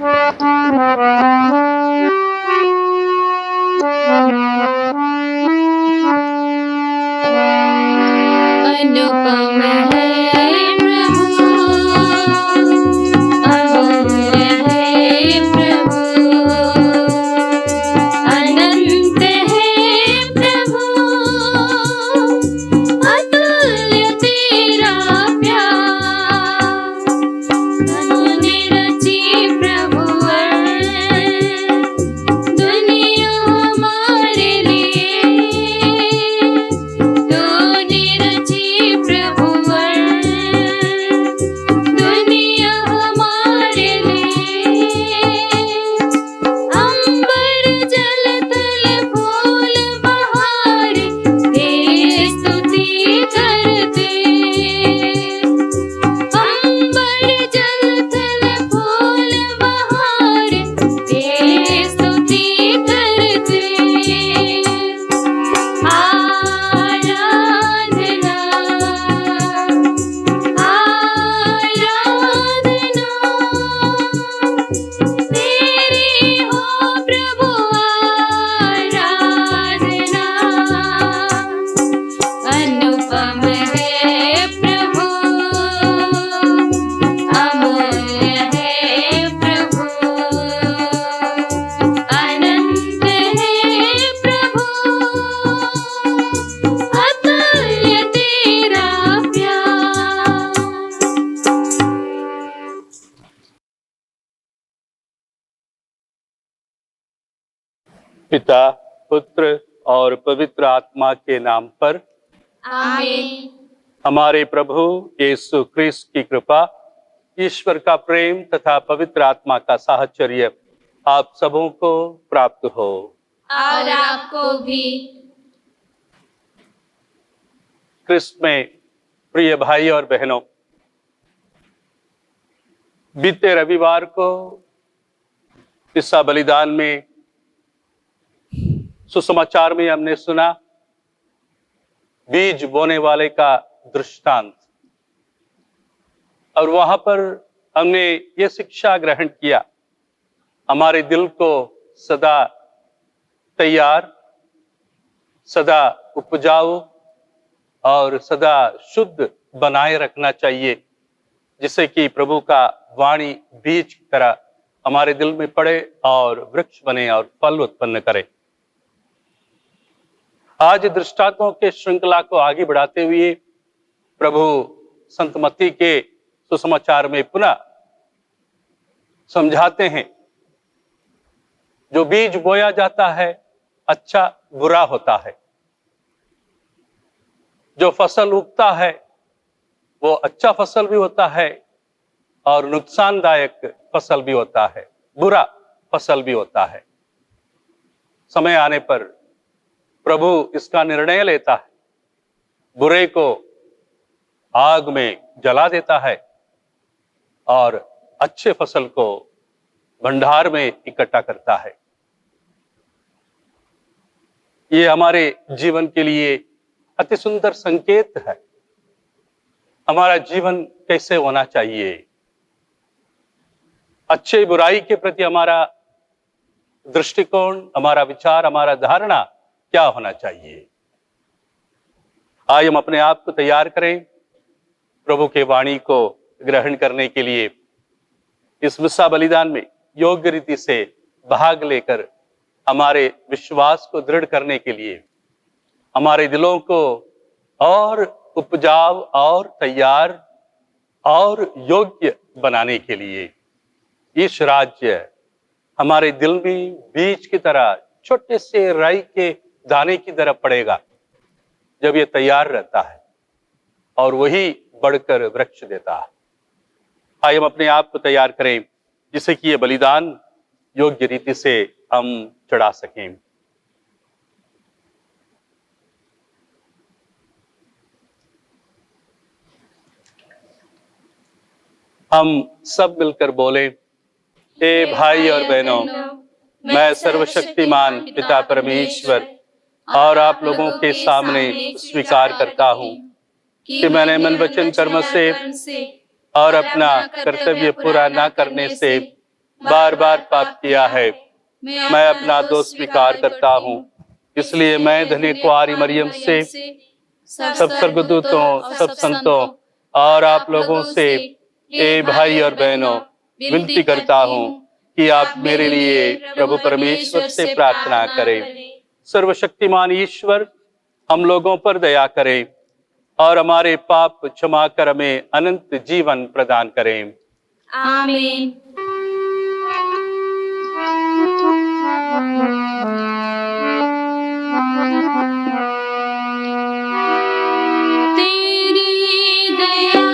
अनुपम है प्रभु, अमूल्य है प्रभु, अनंत है प्रभु, अतुल्य तेरा प्यार। तूने रची प्रभुवर दुनिया हमारे लिए, तूने रची प्रभुवर दुनिया हमारे लिए। अंबर जल थल फूल बहार तेरी स्तुति करते। अंबर जल थल फूल बहार तेरी स्तुति करते। आराधना आराधना तेरी हो प्रभु, आराधना। अनुपम है प्रभु, अमूल्य है प्रभु, अनंत है प्रभु, अतुल्य तेरा प्यार। पिता, पुत्र और पवित्र आत्मा के नाम पर आमीन। हमारे प्रभु यीशु क्रिस्त की कृपा, ईश्वर का प्रेम तथा पवित्र आत्मा का साहचर्य आप सबों को प्राप्त हो। और आपको भी। क्रिस्त में प्रिय भाई और बहनों, बीते रविवार को ईसा बलिदान में सुसमाचार में हमने सुना बीज बोने वाले का दृष्टांत, और वहां पर हमने ये शिक्षा ग्रहण किया, हमारे दिल को सदा तैयार, सदा उपजाऊ और सदा शुद्ध बनाए रखना चाहिए, जिससे कि प्रभु का वाणी बीज की तरह हमारे दिल में पड़े और वृक्ष बने और फल उत्पन्न करे। आज दृष्टांतों के श्रृंखला को आगे बढ़ाते हुए प्रभु संत मत्ती के सुसमाचार में पुनः समझाते हैं, जो बीज बोया जाता है अच्छा बुरा होता है, जो फसल उगता है वो अच्छा फसल भी होता है और नुकसानदायक फसल भी होता है, बुरा फसल भी होता है। समय आने पर प्रभु इसका निर्णय लेता है, बुरे को आग में जला देता है और अच्छे फसल को भंडार में इकट्ठा करता है। ये हमारे जीवन के लिए अति सुंदर संकेत है, हमारा जीवन कैसे होना चाहिए, अच्छे बुराई के प्रति हमारा दृष्टिकोण, हमारा विचार, हमारा धारणा क्या होना चाहिए। आइए हम अपने आप को तैयार करें प्रभु के वाणी को ग्रहण करने के लिए, इस मिस्सा बलिदान में योग्य रीति से भाग लेकर हमारे विश्वास को दृढ़ करने के लिए, हमारे दिलों को और उपजाऊ और तैयार और योग्य बनाने के लिए। इस राज्य हमारे दिल में बीज की तरह छोटे से राई के दाने की तरह पड़ेगा, जब ये तैयार रहता है और वही बढ़कर वृक्ष देता है। आइए हम अपने आप को तैयार करें, जिससे कि ये बलिदान योग्य रीति से हम चढ़ा सकें। हम सब मिलकर बोले, हे भाई और बहनों, मैं सर्वशक्तिमान पिता परमेश्वर और आप लोगों के सामने स्वीकार करता हूँ कि मैंने मन वचन कर्म से और अपना कर्तव्य पूरा न करने से बार बार पाप किया है। मैं अपना दोष स्वीकार करता हूँ। इसलिए मैं धन्य कुंवारी मरियम से, सब स्वर्गदूतों, सब संतों और आप लोगों से, ए भाई और बहनों, विनती करता हूँ कि आप मेरे लिए प्रभु परमेश्वर से प्रार्थना करें। सर्वशक्तिमान ईश्वर हम लोगों पर दया करें और हमारे पाप क्षमा कर हमें अनंत जीवन प्रदान करें। आमीन। तेरी दया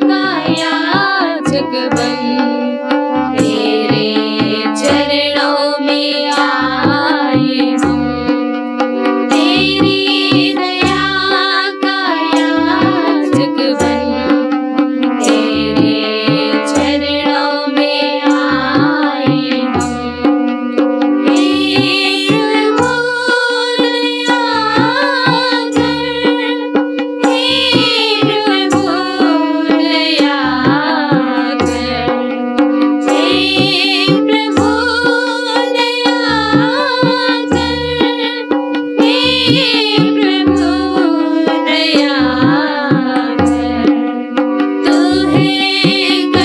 का याचक बन तेरे चरणों में आए हम। तेरी दया का याचक बन तेरे चरणों में आए हम। हे प्रभु दया कर, हे प्रभु दया कर, हे प्रभु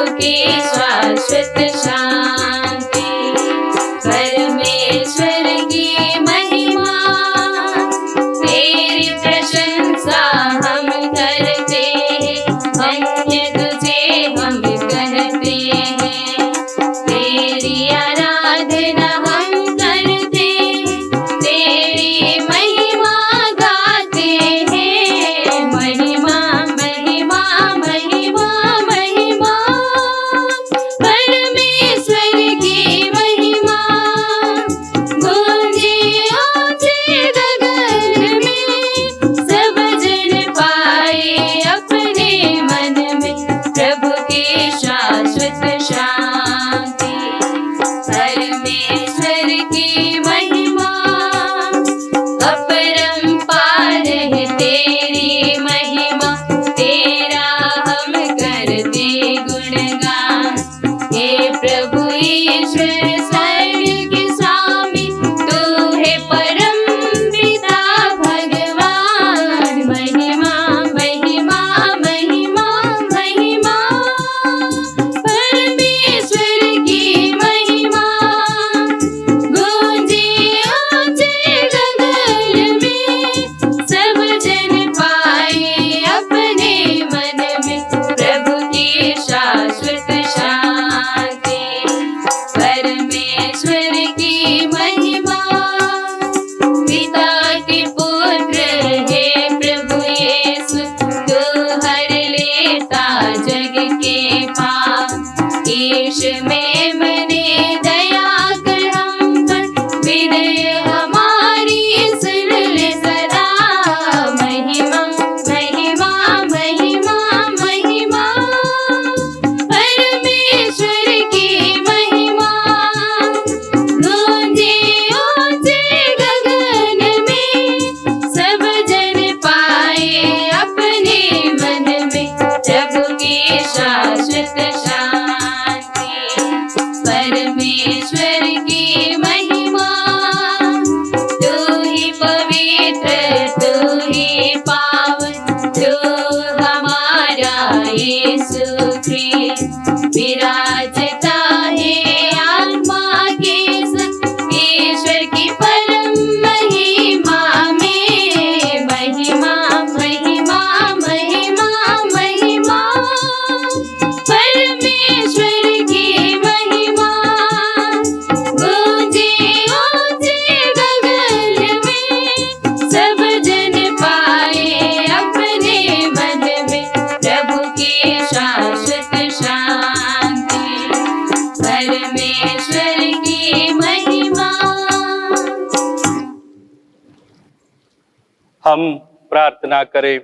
की परमेश्वर की महिमा। हम प्रार्थना करें।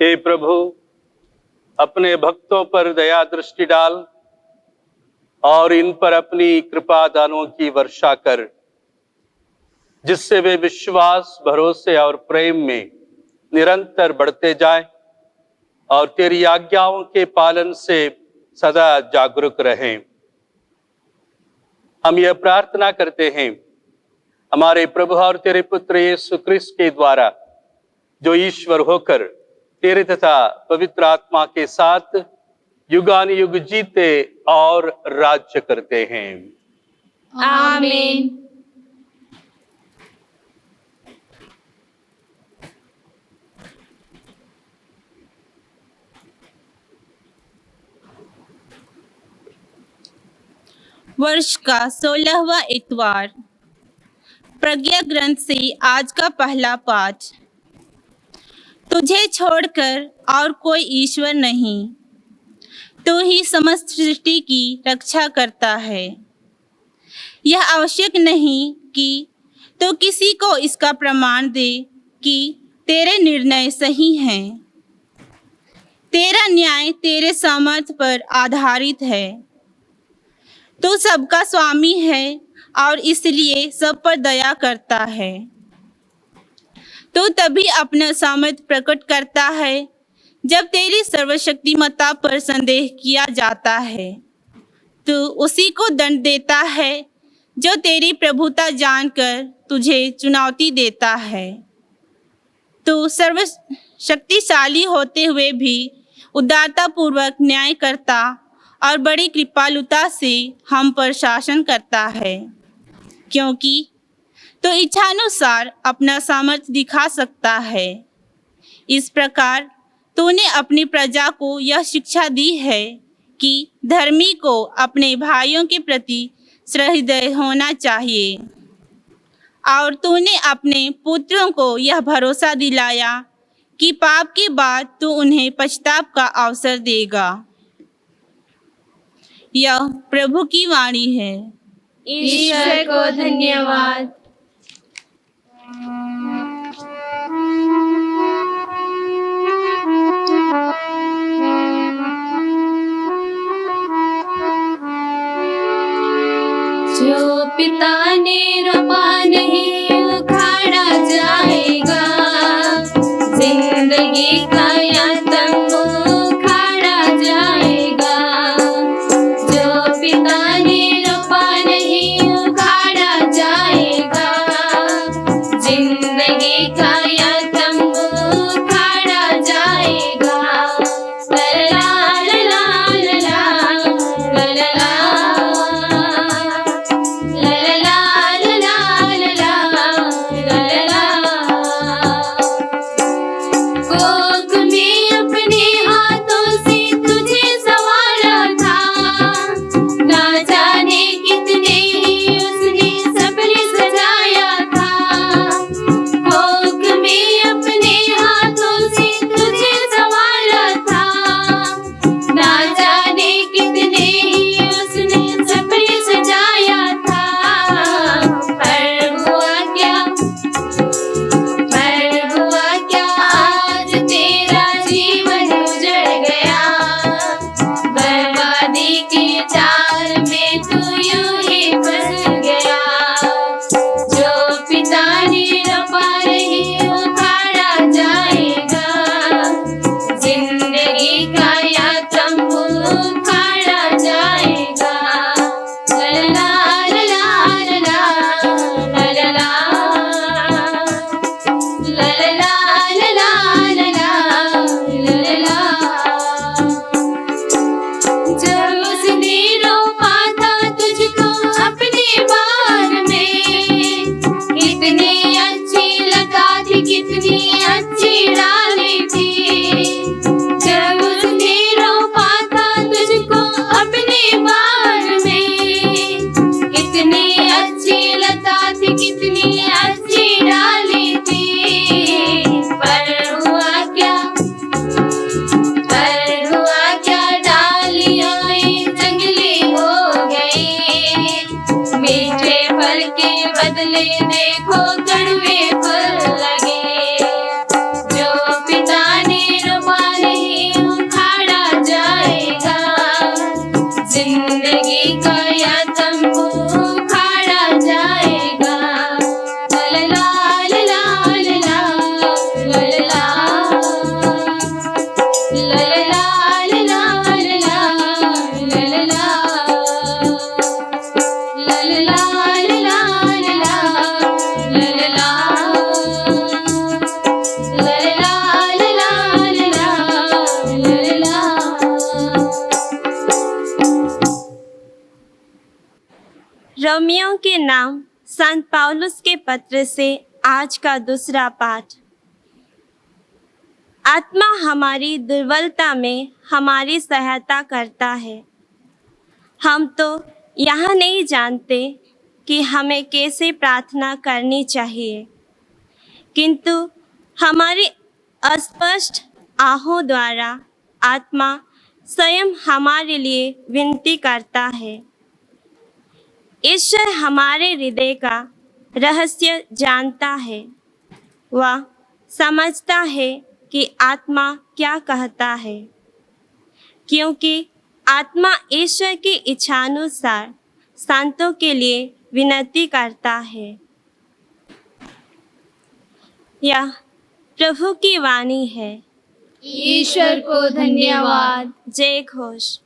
हे प्रभु, अपने भक्तों पर दया दृष्टि डाल और इन पर अपनी कृपा दानों की वर्षा कर, जिससे वे विश्वास, भरोसे और प्रेम में निरंतर बढ़ते जाएं और तेरी आज्ञाओं के पालन से सदा जागरूक रहें। हम यह प्रार्थना करते हैं हमारे प्रभु और तेरे पुत्र यीशु क्रिस्त के द्वारा, जो ईश्वर होकर तेरे तथा पवित्र आत्मा के साथ युगानुयुग जीते और राज्य करते हैं। आमीन। वर्ष का 16वां इतवार। प्रज्ञा ग्रंथ से आज का पहला पाठ। तुझे छोड़कर और कोई ईश्वर नहीं, तू ही समस्त सृष्टि की रक्षा करता है। यह आवश्यक नहीं कि तू किसी को इसका प्रमाण दे कि तेरे निर्णय सही हैं। तेरा न्याय तेरे सामर्थ्य पर आधारित है। तू सबका स्वामी है और इसलिए सब पर दया करता है। तू तभी अपना सामर्थ्य प्रकट करता है जब तेरी सर्वशक्तिमत्ता पर संदेह किया जाता है। तू उसी को दंड देता है जो तेरी प्रभुता जानकर तुझे चुनौती देता है। तू सर्वशक्तिशाली होते हुए भी उदारतापूर्वक न्याय करता और बड़ी कृपालुता से हम पर शासन करता है, क्योंकि तो इच्छानुसार अपना सामर्थ्य दिखा सकता है। इस प्रकार तूने अपनी प्रजा को यह शिक्षा दी है कि धर्मी को अपने भाइयों के प्रति सहृदय होना चाहिए, और तूने अपने पुत्रों को यह भरोसा दिलाया कि पाप के बाद तू उन्हें पश्चाताप का अवसर देगा। यह प्रभु की वाणी है। ईश्वर को धन्यवाद। जो पिता ने रोपा नहीं उखाड़ा जाएगा, जिंदगी का यह तंबू उखाड़ा जाएगा। जो पिता ने रोपा नहीं उखाड़ा जाएगा, जिंदगी का यह तंबू उखाड़ा जाएगा। ला ला ला ला ला ला ला ला ला ला ला ला ला ला ला रोमियो के नाम संत पौलुस के पत्र से आज का दूसरा पाठ। आत्मा हमारी दुर्बलता में हमारी सहायता करता है। हम तो यह नहीं जानते कि हमें कैसे प्रार्थना करनी चाहिए, किंतु हमारी अस्पष्ट आहों द्वारा आत्मा स्वयं हमारे लिए विनती करता है। ईश्वर हमारे हृदय का रहस्य जानता है। वह समझता है कि आत्मा क्या कहता है, क्योंकि आत्मा ईश्वर की इच्छानुसार संतों के लिए विनती करता है। यह प्रभु की वाणी है। ईश्वर को धन्यवाद। जय घोष।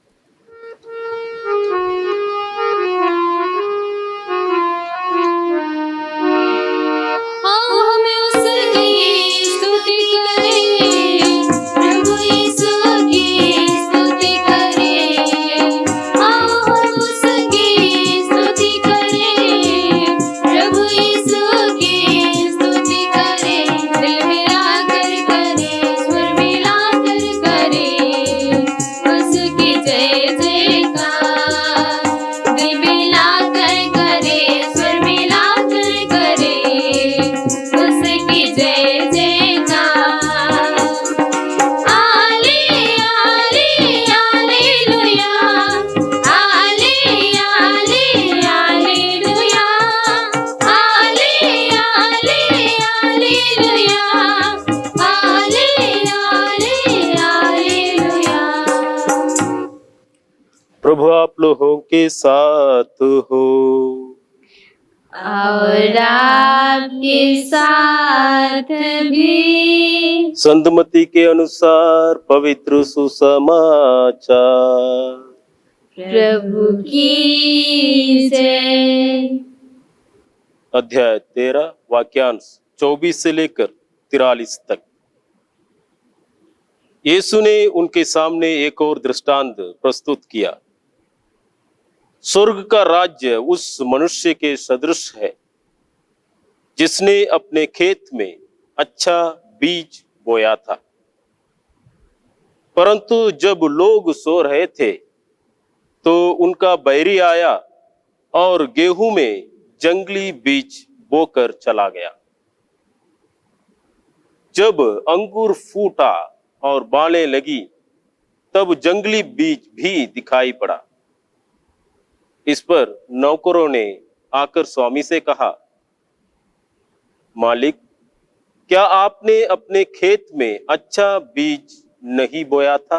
आओ हमें उसकी स्तुति करें, प्रभु यीशु की स्तुति करें। आओ हम उसकी स्तुति करें, प्रभु यीशु की स्तुति करें। दिल मिलाकर करें, स्वर मिलाकर करें उसकी जय जयकार। दिल मिलाकर करें, स्वर मिलाकर करें उसकी जय जयकार। आले आले हालेलुया, आले आले हालेलुया, आले आले हालेलुया, आले आले हालेलुया। प्रभु आप लोगों के साथ हो। और आपके साथ भी। संत मत्ती के अनुसार पवित्र सुसमाचार। प्रभु की जय। अध्याय 13 वाक्यांश 24 से लेकर 43 तक। यीशु ने उनके सामने एक और दृष्टांत प्रस्तुत किया। स्वर्ग का राज्य उस मनुष्य के सदृश है जिसने अपने खेत में अच्छा बीज बोया था। परंतु जब लोग सो रहे थे तो उनका बैरी आया और गेहूं में जंगली बीज बोकर चला गया। जब अंकुर फूटा और बालें लगी तब जंगली बीज भी दिखाई पड़ा। इस पर नौकरों ने आकर स्वामी से कहा, मालिक, क्या आपने अपने खेत में अच्छा बीज नहीं बोया था?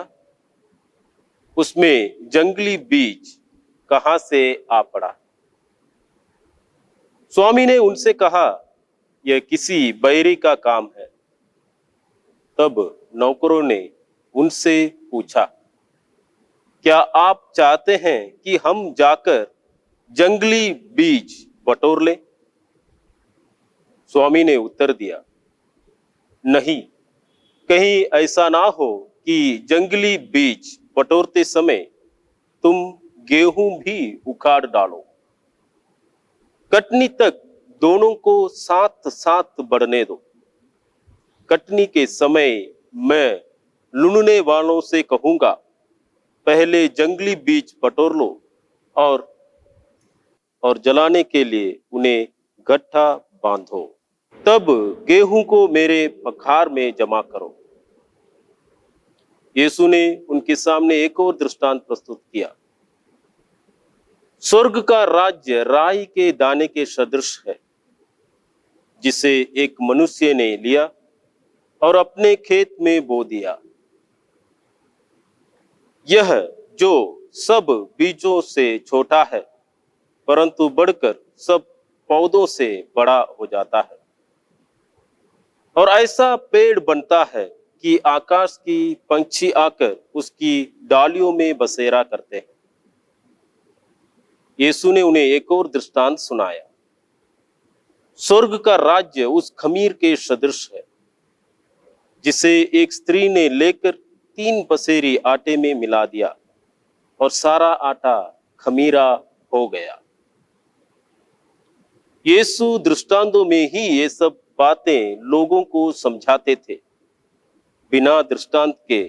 उसमें जंगली बीज कहां से आ पड़ा? स्वामी ने उनसे कहा, यह किसी बैरी का काम है। तब नौकरों ने उनसे पूछा, क्या आप चाहते हैं कि हम जाकर जंगली बीज बटोर लें? स्वामी ने उत्तर दिया, नहीं, कहीं ऐसा ना हो कि जंगली बीज बटोरते समय तुम गेहूं भी उखाड़ डालो। कटनी तक दोनों को साथ साथ बढ़ने दो। कटनी के समय मैं लुनने वालों से कहूंगा, पहले जंगली बीज बटोर लो और जलाने के लिए उन्हें गट्ठा बांधो। तब गेहूं को मेरे पखार में जमा करो। यीशु ने उनके सामने एक और दृष्टांत प्रस्तुत किया। स्वर्ग का राज्य राई के दाने के सदृश है, जिसे एक मनुष्य ने लिया और अपने खेत में बो दिया। यह जो सब बीजों से छोटा है, परंतु बढ़कर सब पौधों से बड़ा हो जाता है और ऐसा पेड़ बनता है कि आकाश की पंछी आकर उसकी डालियों में बसेरा करते हैं। यीशु ने उन्हें एक और दृष्टांत सुनाया। स्वर्ग का राज्य उस खमीर के सदृश है, जिसे एक स्त्री ने लेकर 3 पसेरी आटे में मिला दिया और सारा आटा खमीरा हो गया। यीशु दृष्टांतों में ही ये सब बातें लोगों को समझाते थे। बिना दृष्टांत के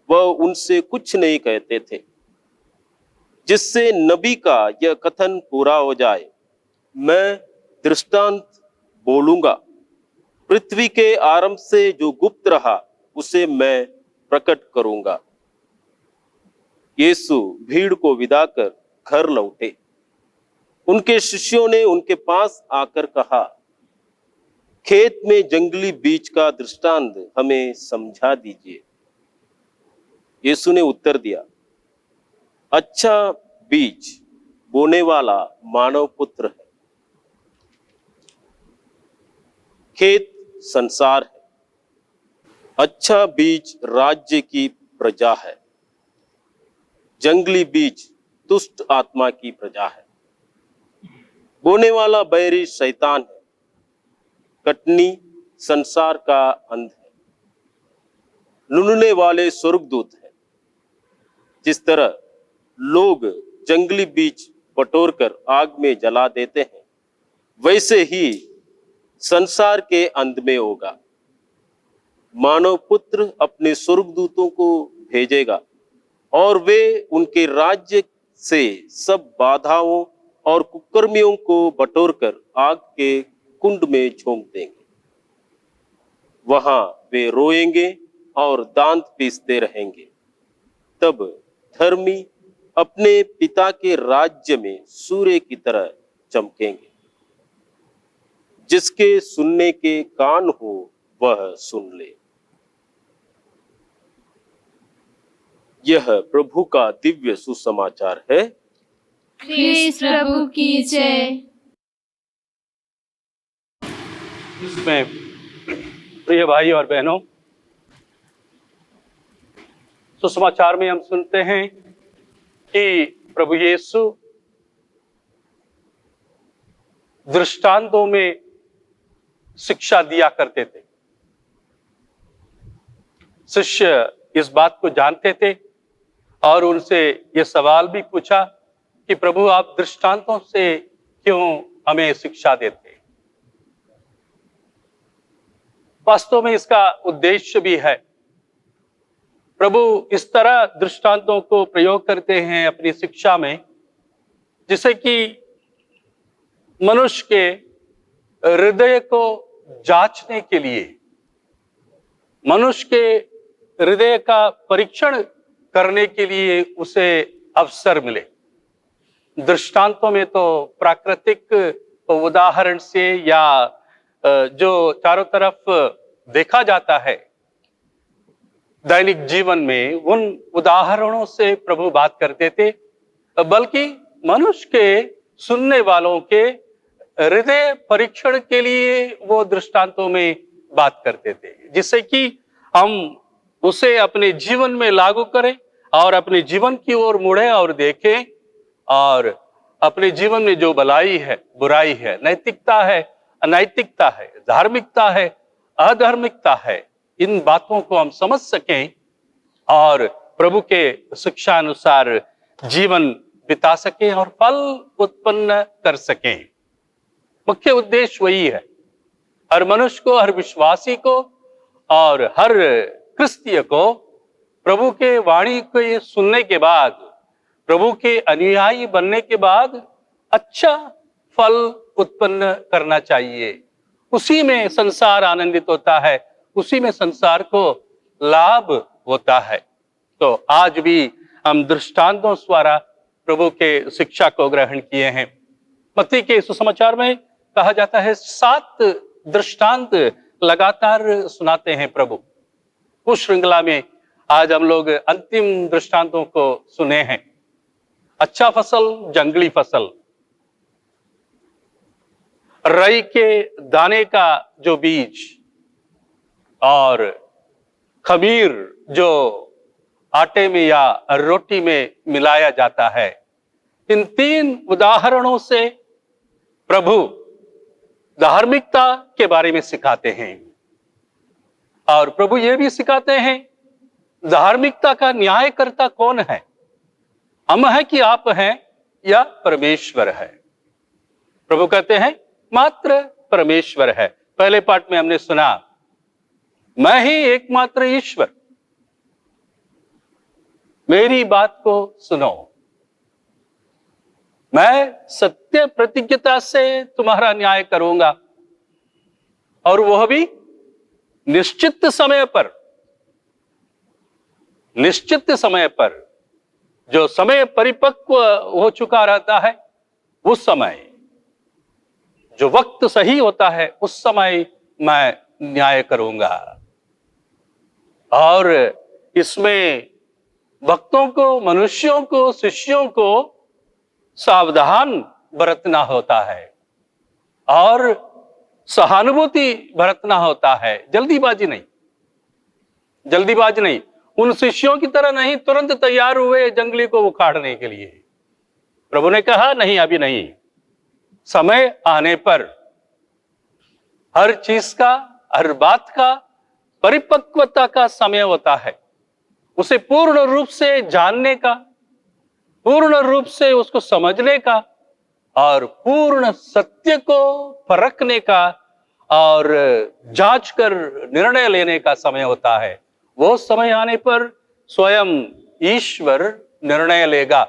वह उनसे कुछ नहीं कहते थे, जिससे नबी का यह कथन पूरा हो जाए, मैं दृष्टांत बोलूंगा, पृथ्वी के आरंभ से जो गुप्त रहा उसे मैं प्रकट करूंगा। यीशु भीड़ को विदा कर घर लौटे। उनके शिष्यों ने उनके पास आकर कहा, खेत में जंगली बीज का दृष्टांत हमें समझा दीजिए। यीशु ने उत्तर दिया, अच्छा बीज बोने वाला मानव पुत्र है। खेत संसार है, अच्छा बीज राज्य की प्रजा है, जंगली बीज दुष्ट आत्मा की प्रजा है। बोने वाला बैरी शैतान है, कटनी संसार का अंध है, लुनने वाले स्वर्गदूत है। जिस तरह लोग जंगली बीज बटोरकर आग में जला देते हैं, वैसे ही संसार के अंत में होगा। मानव पुत्र अपने स्वर्गदूतों को भेजेगा और वे उनके राज्य से सब बाधाओं और कुकर्मियों को बटोरकर आग के कुंड में झोंक देंगे। वहां वे रोएंगे और दांत पीसते रहेंगे। तब धर्मी अपने पिता के राज्य में सूर्य की तरह चमकेंगे। जिसके सुनने के कान हो वह सुन ले। यह प्रभु का दिव्य सुसमाचार है। ख्रीस्त प्रभु की जय। इसमें प्रिय भाई और बहनों, सुसमाचार में हम सुनते हैं कि प्रभु यीशु दृष्टांतों में शिक्षा दिया करते थे। शिष्य इस बात को जानते थे और उनसे यह सवाल भी पूछा कि प्रभु आप दृष्टांतों से क्यों हमें शिक्षा देते? वास्तव में इसका उद्देश्य भी है। प्रभु इस तरह दृष्टांतों को प्रयोग करते हैं अपनी शिक्षा में, जिससे कि मनुष्य के हृदय को जांचने के लिए, मनुष्य के हृदय का परीक्षण करने के लिए उसे अवसर मिले। दृष्टांतों में तो प्राकृतिक उदाहरण से या जो चारों तरफ देखा जाता है दैनिक जीवन में, उन उदाहरणों से प्रभु बात करते थे, बल्कि मनुष्य के सुनने वालों के हृदय परीक्षण के लिए वो दृष्टांतों में बात करते थे, जिससे कि हम उसे अपने जीवन में लागू करें और अपने जीवन की ओर मुड़े और देखें, और अपने जीवन में जो भलाई है, बुराई है, नैतिकता है, अनैतिकता है, धार्मिकता है, अधार्मिकता है, इन बातों को हम समझ सकें और प्रभु के शिक्षा अनुसार जीवन बिता सकें और फल उत्पन्न कर सकें। मुख्य उद्देश्य वही है। हर मनुष्य को, हर विश्वासी को और हर क्रिस्तीय को प्रभु के वाणी को ये सुनने के बाद, प्रभु के अनुयायी बनने के बाद अच्छा फल उत्पन्न करना चाहिए। उसी में संसार आनंदित होता है, उसी में संसार को लाभ होता है। तो आज भी हम दृष्टांतों द्वारा प्रभु के शिक्षा को ग्रहण किए हैं। मत्ती के सुसमाचार में कहा जाता है 7 दृष्टांत लगातार सुनाते हैं प्रभु। उस श्रृंखला में आज हम लोग अंतिम दृष्टांतों को सुने हैं। अच्छा फसल, जंगली फसल, राई के दाने का जो बीज और खमीर जो आटे में या रोटी में मिलाया जाता है, इन 3 उदाहरणों से प्रभु धार्मिकता के बारे में सिखाते हैं। और प्रभु ये भी सिखाते हैं धार्मिकता का न्यायकर्ता कौन है, हम हैं कि आप हैं या परमेश्वर है। प्रभु कहते हैं एकमात्र परमेश्वर है। पहले पाठ में हमने सुना, मैं ही एकमात्र ईश्वर, मेरी बात को सुनो, मैं सत्य प्रतिज्ञता से तुम्हारा न्याय करूंगा, और वह भी निश्चित समय पर। निश्चित समय पर, जो समय परिपक्व हो चुका रहता है, उस समय, जो वक्त सही होता है, उस समय मैं न्याय करूंगा। और इसमें भक्तों को, मनुष्यों को, शिष्यों को सावधान बरतना होता है और सहानुभूति बरतना होता है। जल्दीबाजी नहीं, जल्दीबाजी नहीं। उन शिष्यों की तरह नहीं तुरंत तैयार हुए जंगली को उखाड़ने के लिए। प्रभु ने कहा नहीं, अभी नहीं, समय आने पर हर चीज का, हर बात का परिपक्वता का समय होता है। उसे पूर्ण रूप से जानने का, पूर्ण रूप से उसको समझने का और पूर्ण सत्य को परखने का और जांच कर निर्णय लेने का समय होता है। वो समय आने पर स्वयं ईश्वर निर्णय लेगा।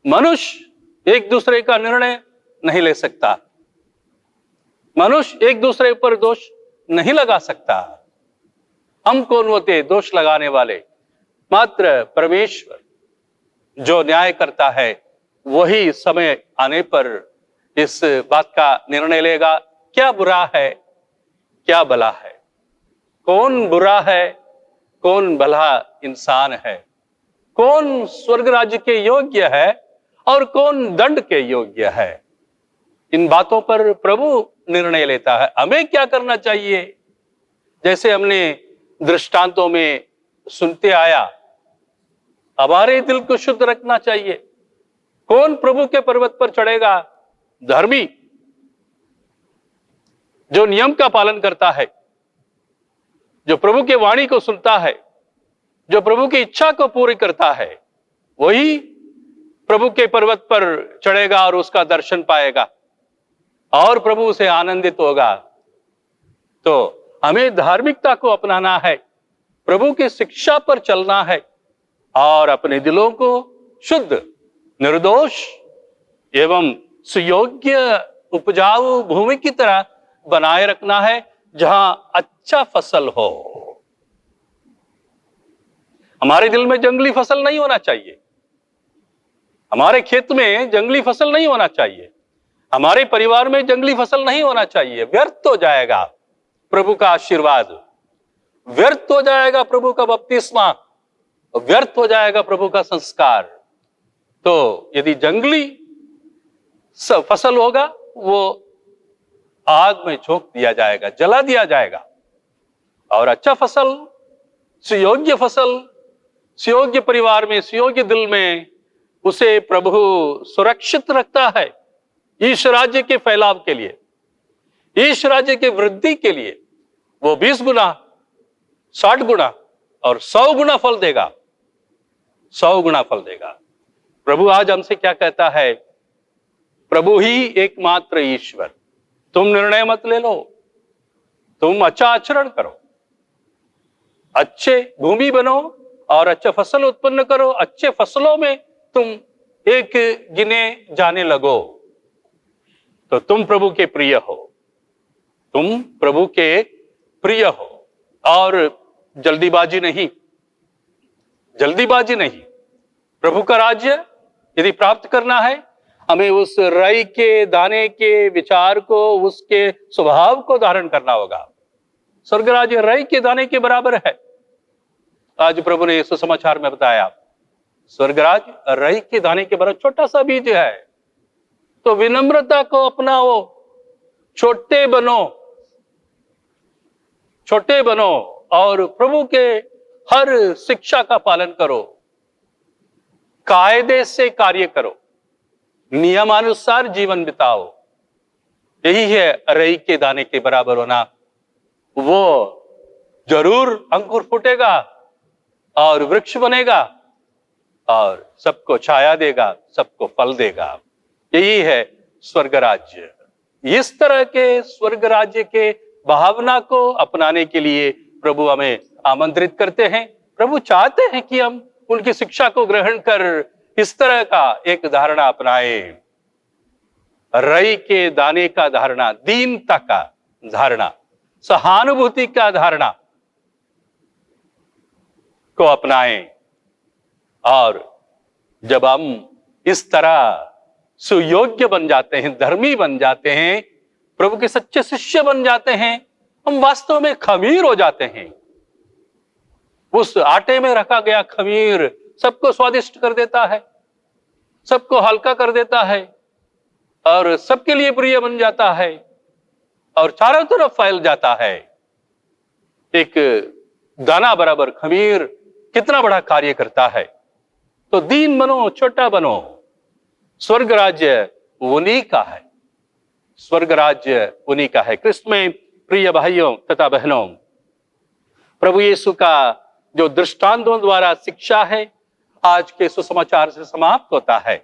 मनुष्य एक दूसरे का निर्णय नहीं ले सकता, मनुष्य एक दूसरे पर दोष नहीं लगा सकता। हम कौन होते दोष लगाने वाले? मात्र परमेश्वर जो न्याय करता है, वही समय आने पर इस बात का निर्णय लेगा, क्या बुरा है, क्या भला है, कौन बुरा है, कौन भला इंसान है, कौन स्वर्ग राज्य के योग्य है और कौन दंड के योग्य है। इन बातों पर प्रभु निर्णय लेता है। हमें क्या करना चाहिए? जैसे हमने दृष्टांतों में सुनते आया, हमारे दिल को शुद्ध रखना चाहिए। कौन प्रभु के पर्वत पर चढ़ेगा? धर्मी, जो नियम का पालन करता है, जो प्रभु के वाणी को सुनता है, जो प्रभु की इच्छा को पूरी करता है, वही प्रभु के पर्वत पर चढ़ेगा और उसका दर्शन पाएगा और प्रभु उसे आनंदित होगा। तो हमें धार्मिकता को अपनाना है, प्रभु की शिक्षा पर चलना है और अपने दिलों को शुद्ध, निर्दोष एवं सुयोग्य उपजाऊ भूमि की तरह बनाए रखना है, जहां अच्छा फसल हो। हमारे दिल में जंगली फसल नहीं होना चाहिए, हमारे खेत में जंगली फसल नहीं होना चाहिए, हमारे परिवार में जंगली फसल नहीं होना चाहिए। व्यर्थ हो जाएगा प्रभु का आशीर्वाद, व्यर्थ हो जाएगा प्रभु का बपतिस्मा, व्यर्थ हो जाएगा प्रभु का संस्कार। तो यदि जंगली फसल होगा, वो आग में झोंक दिया जाएगा, जला दिया जाएगा। और अच्छा फसल, सुयोग्य फसल, सुयोग्य परिवार में, सुयोग्य दिल में, उसे प्रभु सुरक्षित रखता है ईश राज्य के फैलाव के लिए, ईश राज्य के वृद्धि के लिए। वो 20 गुना, 60 गुना और 100 गुना फल देगा, 100 गुना फल देगा। प्रभु आज हमसे क्या कहता है? प्रभु ही एकमात्र ईश्वर। तुम निर्णय मत ले लो, तुम अच्छा आचरण करो, अच्छे भूमि बनो और अच्छा फसल उत्पन्न करो। अच्छे फसलों में तुम एक गिने जाने लगो, तो तुम प्रभु के प्रिय हो, तुम प्रभु के प्रिय हो। और जल्दीबाजी नहीं, जल्दीबाजी नहीं। प्रभु का राज्य यदि प्राप्त करना है, हमें उस राई के दाने के विचार को, उसके स्वभाव को धारण करना होगा। स्वर्ग राज्य राई के दाने के बराबर है। आज प्रभु ने इस समाचार में बताया, स्वर्ग राज्य राई के दाने के बराबर छोटा सा बीज है। तो विनम्रता को अपनाओ, छोटे बनो, छोटे बनो और प्रभु के हर शिक्षा का पालन करो, कायदे से कार्य करो, नियमानुसार जीवन बिताओ। यही है अरई के दाने के बराबर होना। वो जरूर अंकुर फूटेगा और वृक्ष बनेगा और सबको छाया देगा, सबको फल देगा। यही है स्वर्ग राज्य। इस तरह के स्वर्ग राज्य के भावना को अपनाने के लिए प्रभु हमें आमंत्रित करते हैं। प्रभु चाहते हैं कि हम उनकी शिक्षा को ग्रहण कर इस तरह का एक धारणा अपनाए, रई के दाने का धारणा, दीनता का धारणा, सहानुभूति का धारणा को अपनाएं। और जब हम इस तरह सुयोग्य बन जाते हैं, धर्मी बन जाते हैं, प्रभु के सच्चे शिष्य बन जाते हैं, हम वास्तव में खमीर हो जाते हैं। उस आटे में रखा गया खमीर सबको स्वादिष्ट कर देता है, सबको हल्का कर देता है और सबके लिए प्रिय बन जाता है और चारों तरफ फैल जाता है। एक दाना बराबर खमीर कितना बड़ा कार्य करता है। तो दीन बनो, छोटा बनो। स्वर्ग राज्य उन्हीं का है, स्वर्ग राज्य उन्हीं का है। क्रिस्त में प्रिय भाइयों तथा बहनों, प्रभु यीशु का जो दृष्टांतों द्वारा शिक्षा है आज के सुसमाचार से समाप्त होता है।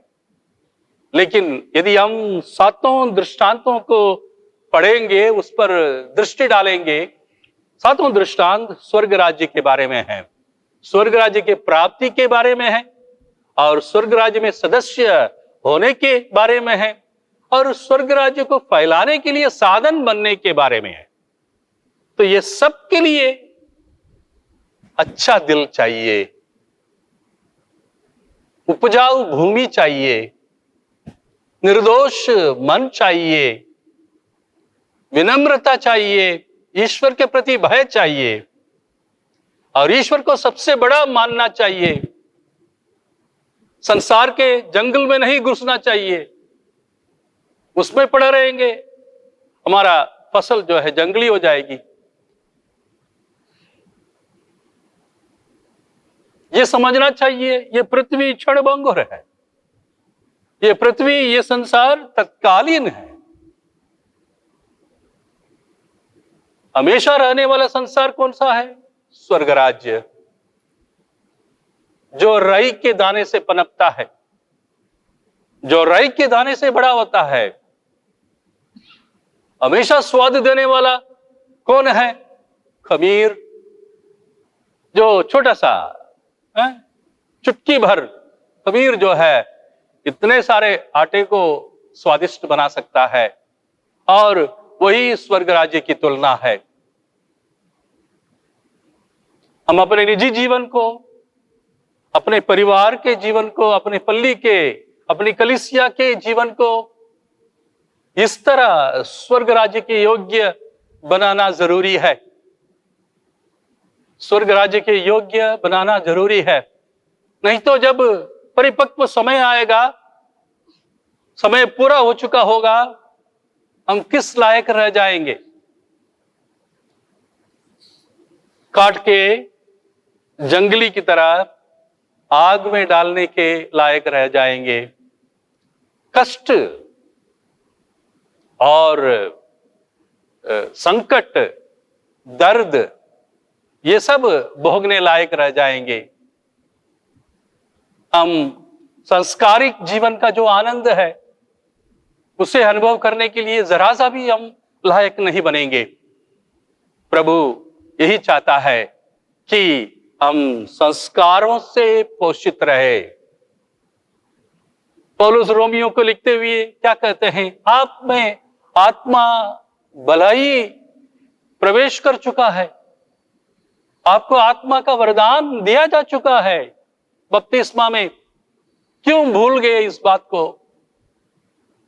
लेकिन यदि हम सातों दृष्टांतों को पढ़ेंगे, उस पर दृष्टि डालेंगे, सातों दृष्टांत स्वर्ग राज्य के बारे में है, स्वर्ग राज्य के प्राप्ति के बारे में है और स्वर्ग राज्य में सदस्य होने के बारे में है और स्वर्ग राज्य को फैलाने के लिए साधन बनने के बारे में है। तो ये सब के लिए अच्छा दिल चाहिए, उपजाऊ भूमि चाहिए, निर्दोष मन चाहिए, विनम्रता चाहिए, ईश्वर के प्रति भय चाहिए और ईश्वर को सबसे बड़ा मानना चाहिए। संसार के जंगल में नहीं घुसना चाहिए, उसमें पड़े रहेंगे हमारा फसल जो है जंगली हो जाएगी। ये समझना चाहिए ये पृथ्वी क्षणभंगुर है, ये पृथ्वी, ये संसार तत्कालीन है। हमेशा रहने वाला संसार कौन सा है? स्वर्ग राज्य, जो राई के दाने से पनपता है, जो राई के दाने से बड़ा होता है। हमेशा स्वाद देने वाला कौन है? खमीर, जो छोटा सा चुटकी भर खमीर जो है इतने सारे आटे को स्वादिष्ट बना सकता है और वही स्वर्ग राज्य की तुलना है। हम अपने निजी जीवन को, अपने परिवार के जीवन को, अपने पल्ली के, अपनी कलीसिया के जीवन को इस तरह स्वर्ग राज्य के योग्य बनाना जरूरी है। स्वर्ग राज्य के योग्य बनाना जरूरी है, नहीं तो जब परिपक्व समय आएगा, समय पूरा हो चुका होगा, हम किस लायक रह जाएंगे? काट के जंगली की तरह आग में डालने के लायक रह जाएंगे। कष्ट और संकट, दर्द, ये सब भोगने लायक रह जाएंगे। हम संस्कारिक जीवन का जो आनंद है उसे अनुभव करने के लिए जरा सा भी हम लायक नहीं बनेंगे। प्रभु यही चाहता है कि हम संस्कारों से पोषित रहे। पौलुस रोमियो को लिखते हुए क्या कहते हैं? आप में आत्मा भलाई प्रवेश कर चुका है, आपको आत्मा का वरदान दिया जा चुका है बपतिस्मा में। क्यों भूल गए इस बात को?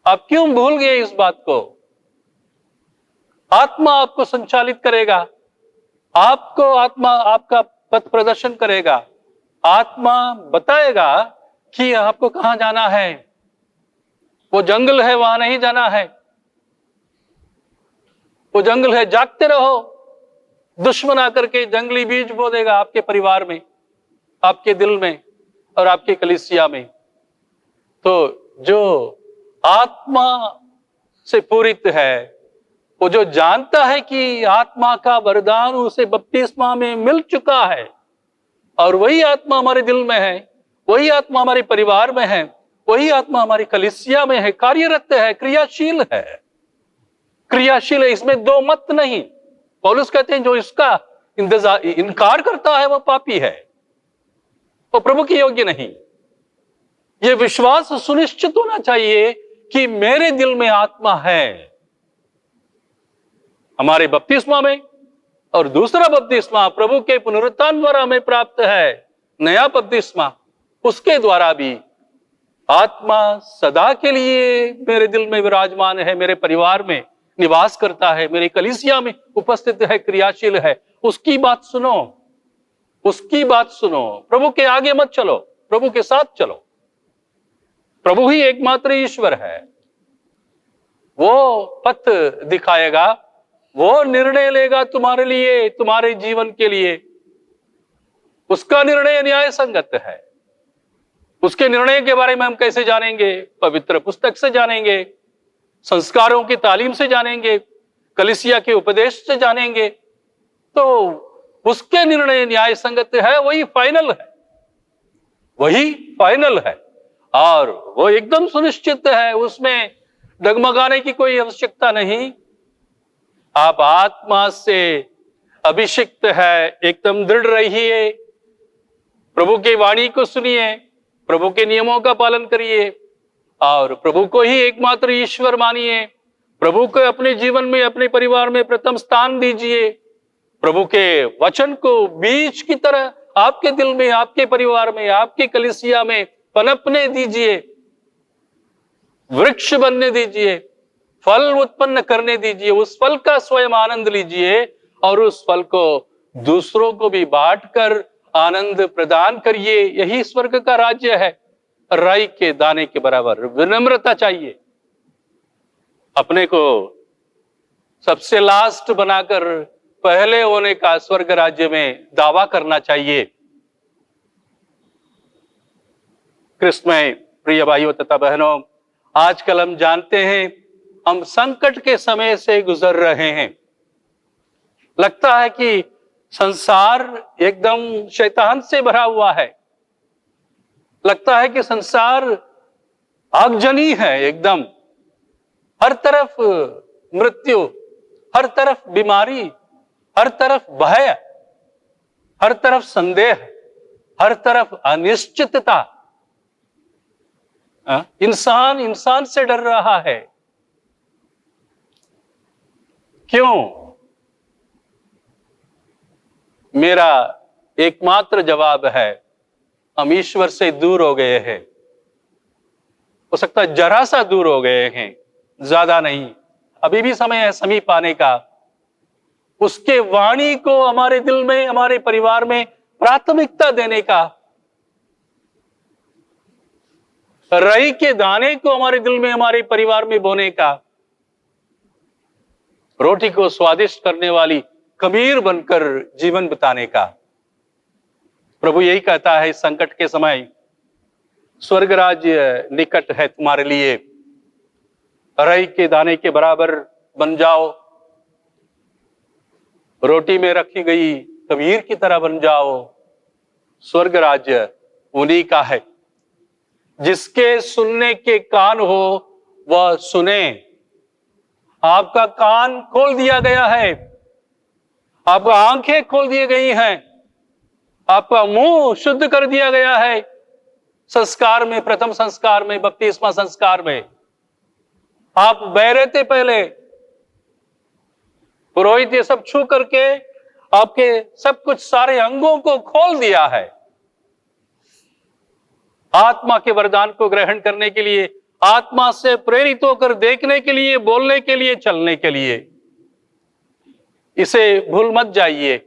आप क्यों भूल गए इस बात को? आत्मा आपको संचालित करेगा, आपको आत्मा आपका पथ प्रदर्शन करेगा, आत्मा बताएगा कि आपको कहां जाना है। वो जंगल है, वहां नहीं जाना है, वो जंगल है, जागते रहो। दुश्मन आकर के जंगली बीज बो देगा आपके परिवार में, आपके दिल में और आपके कलीसिया में। तो जो आत्मा से पूरित है, वो जो जानता है कि आत्मा का वरदान उसे बपतिस्मा में मिल चुका है और वही आत्मा हमारे दिल में है, वही आत्मा हमारे परिवार में है, वही आत्मा हमारी कलीसिया में है, कार्यरत है, क्रियाशील है, क्रियाशील है, इसमें दो मत नहीं। पौलुस कहते हैं जो इसका इनकार करता है वो पापी है, वो प्रभु के योग्य नहीं। ये विश्वास सुनिश्चित होना चाहिए कि मेरे दिल में आत्मा है। हमारे बपतिस्मा में और दूसरा बपतिस्मा प्रभु के पुनरुत्थान द्वारा हमें प्राप्त है, नया बपतिस्मा, उसके द्वारा भी आत्मा सदा के लिए मेरे दिल में विराजमान है, मेरे परिवार में निवास करता है, मेरी कलीसिया में उपस्थित है, क्रियाशील है। उसकी बात सुनो, उसकी बात सुनो। प्रभु के आगे मत चलो, प्रभु के साथ चलो। प्रभु ही एकमात्र ईश्वर है। वो पथ दिखाएगा, वो निर्णय लेगा तुम्हारे लिए, तुम्हारे जीवन के लिए। उसका निर्णय न्याय संगत है। उसके निर्णय के बारे में हम कैसे जानेंगे? पवित्र पुस्तक से जानेंगे, संस्कारों की तालीम से जानेंगे, कलीसिया के उपदेश से जानेंगे। तो उसके निर्णय न्याय संगत है, वही फाइनल है, वही फाइनल है और वो एकदम सुनिश्चित है, उसमें डगमगाने की कोई आवश्यकता नहीं। आप आत्मा से अभिषिक्त है, एकदम दृढ़ रहिए, प्रभु की वाणी को सुनिए, प्रभु के नियमों का पालन करिए और प्रभु को ही एकमात्र ईश्वर मानिए। प्रभु को अपने जीवन में, अपने परिवार में प्रथम स्थान दीजिए। प्रभु के वचन को बीज की तरह आपके दिल में, आपके परिवार में, आपकी कलीसिया में पनपने दीजिए, वृक्ष बनने दीजिए, फल उत्पन्न करने दीजिए। उस फल का स्वयं आनंद लीजिए और उस फल को दूसरों को भी बांटकर आनंद प्रदान करिए। यही स्वर्ग का राज्य है। राई के दाने के बराबर विनम्रता चाहिए। अपने को सबसे लास्ट बनाकर पहले होने का स्वर्ग राज्य में दावा करना चाहिए। कृष्ण में प्रिय भाइयों तथा बहनों, आजकल हम जानते हैं हम संकट के समय से गुजर रहे हैं। लगता है कि संसार एकदम शैतान से भरा हुआ है। लगता है कि संसार आगजनी है एकदम। हर तरफ मृत्यु, हर तरफ बीमारी, हर तरफ भय, हर तरफ संदेह, हर तरफ अनिश्चितता। इंसान से डर रहा है। क्यों? मेरा एकमात्र जवाब है, हम ईश्वर से दूर हो गए हैं। हो सकता है जरा सा दूर हो गए हैं, ज्यादा नहीं। अभी भी समय है समीप आने का। उसके वाणी को हमारे दिल में, हमारे परिवार में प्राथमिकता देने का। राई के दाने को हमारे दिल में, हमारे परिवार में बोने का। रोटी को स्वादिष्ट करने वाली खमीर बनकर जीवन बिताने का। प्रभु यही कहता है इस संकट के समय, स्वर्ग राज्य निकट है तुम्हारे लिए। राई के दाने के बराबर बन जाओ, रोटी में रखी गई खमीर की तरह बन जाओ। स्वर्ग राज्य उन्हीं का है। जिसके सुनने के कान हो वह सुने। आपका कान खोल दिया गया है, आपका आंखें खोल दी गई हैं, आपका मुंह शुद्ध कर दिया गया है। संस्कार में, प्रथम संस्कार में, बपतिस्मा संस्कार में आप बहरे थे पहले। पुरोहित ये सब छू करके आपके सब कुछ सारे अंगों को खोल दिया है आत्मा के वरदान को ग्रहण करने के लिए, आत्मा से प्रेरित होकर देखने के लिए, बोलने के लिए, चलने के लिए। इसे भूल मत जाइए,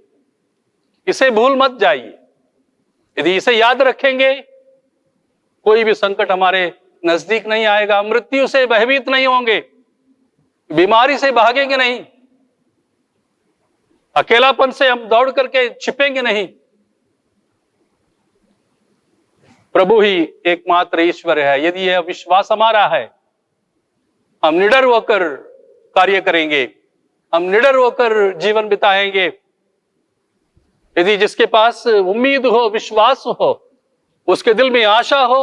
इसे भूल मत जाइए। यदि इसे याद रखेंगे, कोई भी संकट हमारे नजदीक नहीं आएगा। मृत्यु से भयभीत नहीं होंगे, बीमारी से भागेंगे नहीं, अकेलापन से हम दौड़ करके छिपेंगे नहीं। प्रभु ही एकमात्र ईश्वर है। यदि यह विश्वास हमारा है, हम निडर होकर कार्य करेंगे, हम निडर होकर जीवन बिताएंगे। यदि जिसके पास उम्मीद हो, विश्वास हो, उसके दिल में आशा हो,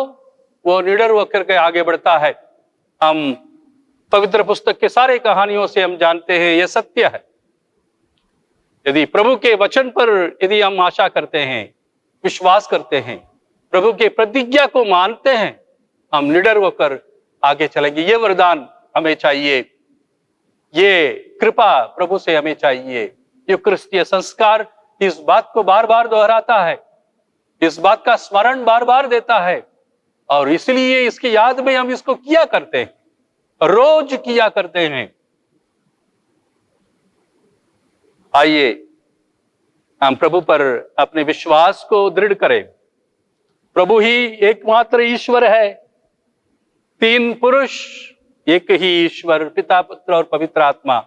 वो निडर होकर के आगे बढ़ता है। हम पवित्र पुस्तक के सारे कहानियों से हम जानते हैं, यह सत्य है। यदि प्रभु के वचन पर यदि हम आशा करते हैं, विश्वास करते हैं, प्रभु के प्रतिज्ञा को मानते हैं, हम निडर होकर आगे चलेंगे। ये वरदान हमें चाहिए, ये कृपा प्रभु से हमें चाहिए। ये क्रिस्तीय संस्कार इस बात को बार बार दोहराता है, इस बात का स्मरण बार बार देता है, और इसलिए इसकी याद में हम इसको किया करते हैं, रोज किया करते हैं। आइए हम प्रभु पर अपने विश्वास को दृढ़ करें। प्रभु ही एकमात्र ईश्वर है, तीन पुरुष, एक ही ईश्वर, पिता, पुत्र और पवित्र आत्मा।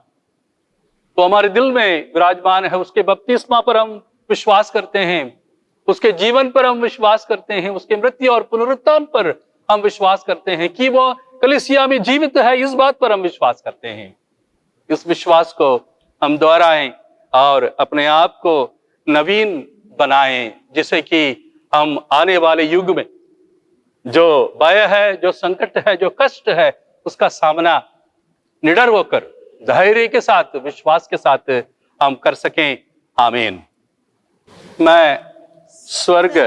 तो हमारे दिल में विराजमान है। उसके बपतिस्मा पर हम विश्वास करते हैं, उसके जीवन पर हम विश्वास करते हैं, उसके मृत्यु और पुनरुत्थान पर हम विश्वास करते हैं कि वो कलीसिया में जीवित है। इस बात पर हम विश्वास करते हैं। इस विश्वास को हम दोहराएं और अपने आप को नवीन बनाएं, जिससे कि हम आने वाले युग में जो भय है, जो संकट है, जो कष्ट है, उसका सामना निडर होकर, धैर्य के साथ, विश्वास के साथ हम कर सकें। आमीन। मैं स्वर्ग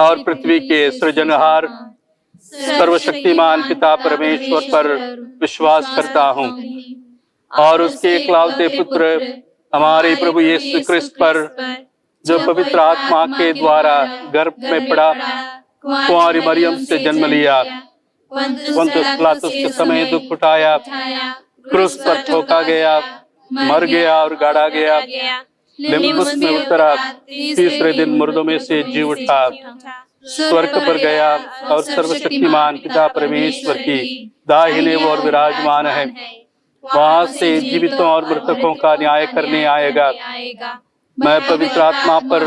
और पृथ्वी के सृजनहार सर्वशक्तिमान पिता परमेश्वर पर विश्वास करता हूँ और उसके एकलौते पुत्र हमारे प्रभु यीशु क्रिस्त पर, जो पवित्र आत्मा के द्वारा गर्भ में पड़ा, कुंवारी मरियम से जन्म लिया, पुन्तियुस पिलातुस के समय दुख उठाया, क्रूस पर ठोका गया, मर गया और गाड़ा गया, लिम्बुस में उतरा, तीसरे दिन मुर्दों में से जी उठा, स्वर्ग पर गया और सर्वशक्तिमान पिता परमेश्वर की दाहिने ओर विराजमान है। वहां से जीवितों और मृतकों का न्याय करने आएगा। मैं पवित्र आत्मा पर,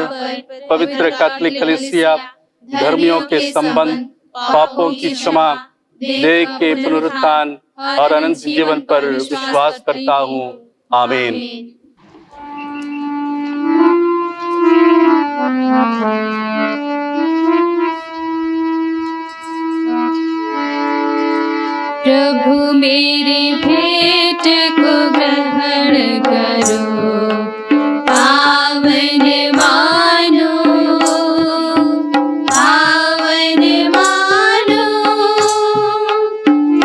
पवित्र कैथोलिक कलीसिया, धर्मियों के संबंध, पापों की क्षमा, देह के पुनरुत्थान और अनंत जीवन पर विश्वास करता हूँ। आमीन। प्रभु मेरी भेंट को ग्रहण करो, पावन मानो, पावन मानो,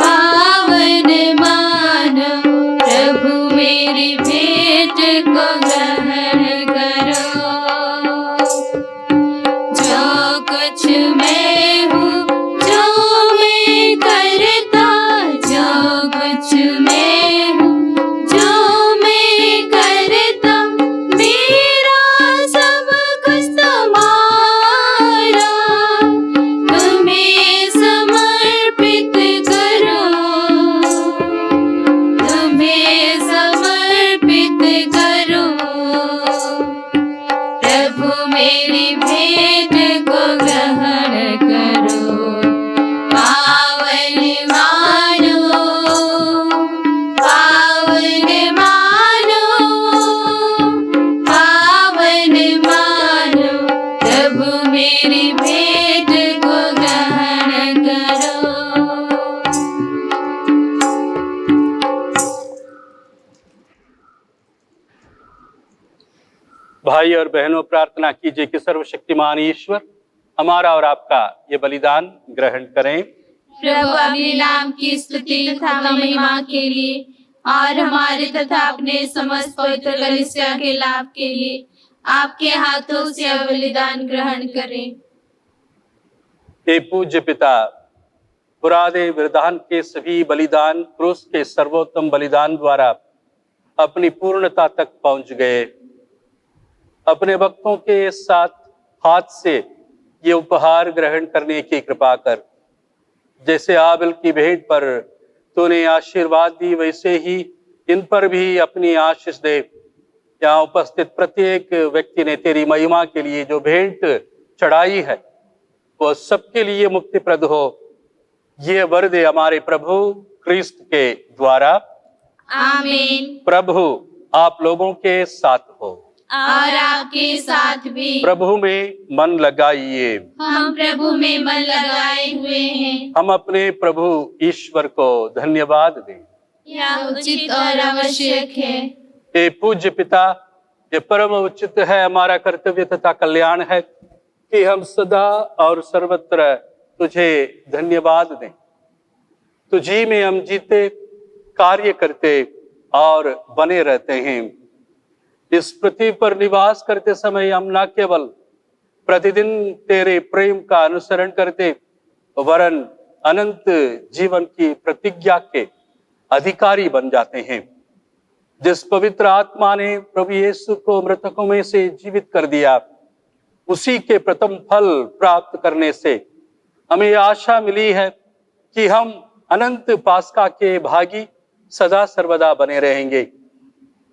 पावन मानो। प्रभु मेरी भेंट को ग्रहण करो। जो कुछ मैं हूँ, जो मैं करता, जो कुछ मैं हूँ, जो मैं करता, मेरा सब कुछ तुम्हारा, तुम्हें समर्पित करो, तुम्हें समर्पित करो। प्रभु मेरी भेंट को ग्रहण करो, पावन मानो, पावन मानो, पावन मानो। प्रभु मेरी भेंट को ग्रहण करो। भाई और बहनों, प्रार्थना कीजिए कि सर्वशक्तिमान ईश्वर हमारा और आपका ये बलिदान ग्रहण करें। प्रभु अपने नाम की स्तुति तथा महिमा के लिए और हमारे तथा अपने समस्त पवित्र कलीसिया के लाभ के लिए आपके हाथों से यह बलिदान ग्रहण करें। हे पूज्य पिता, पुराने विधान के सभी बलिदान क्रूस के सर्वोत्तम बलिदान द्वारा अपनी पूर्णता तक पहुंच गए। अपने भक्तों के साथ हाथ से ये उपहार ग्रहण करने की कृपा कर। जैसे आबिल की भेंट पर तूने आशीर्वाद दी, वैसे ही इन पर भी अपनी आशीष दे। यहाँ उपस्थित प्रत्येक व्यक्ति ने तेरी महिमा के लिए जो भेंट चढ़ाई है, वो सबके लिए मुक्तिप्रद हो। ये वर दे हमारे प्रभु क्रिस्त के द्वारा। आमीन। प्रभु आप लोगों के साथ हो और आपके साथ भी। प्रभु में मन लगाइए। हम प्रभु में मन लगाए हुए हैं। हम अपने प्रभु ईश्वर को धन्यवाद दें। यह उचित और आवश्यक है। हे पूज्य पिता, ये परम उचित है, हमारा कर्तव्य तथा कल्याण है कि हम सदा और सर्वत्र तुझे धन्यवाद दें। तुझी में हम जीते, कार्य करते और बने रहते हैं। इस पृथ्वी पर निवास करते समय हम न केवल प्रतिदिन तेरे प्रेम का अनुसरण करते, वरन अनंत जीवन की प्रतिज्ञा के अधिकारी बन जाते हैं। जिस पवित्र आत्मा ने प्रभु यीशु को मृतकों में से जीवित कर दिया, उसी के प्रथम फल प्राप्त करने से हमें आशा मिली है कि हम अनंत पास्का के भागी सदा सर्वदा बने रहेंगे।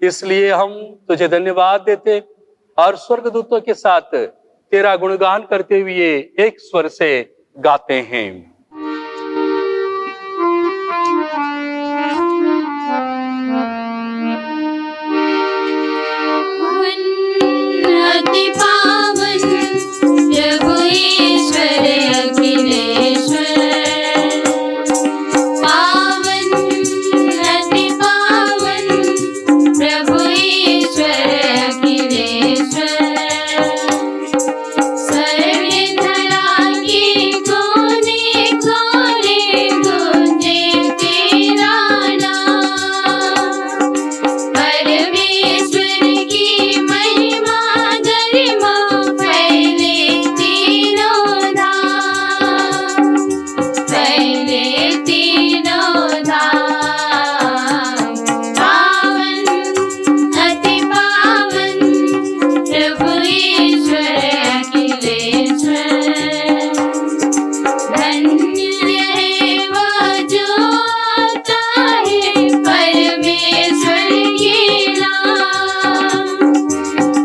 इसलिए हम तुझे धन्यवाद देते और स्वर्गदूतों के साथ तेरा गुणगान करते हुए एक स्वर से गाते हैं। अति पावन प्रभु ईश्वर अखिलेश्वर, पावन अति पावन प्रभु ईश्वर अखिलेश्वर, सर्व धरा की कोने कोने गूंजे तेरा नाम, परमेश्वर की महिमा गरिमा फैले तीनों धाम, फैले तीनों धाम, पावन अति पावन प्रभु ईश्वर अखिलेश्वर, धन्य है वह जो आता है परमेश्वर के नाम,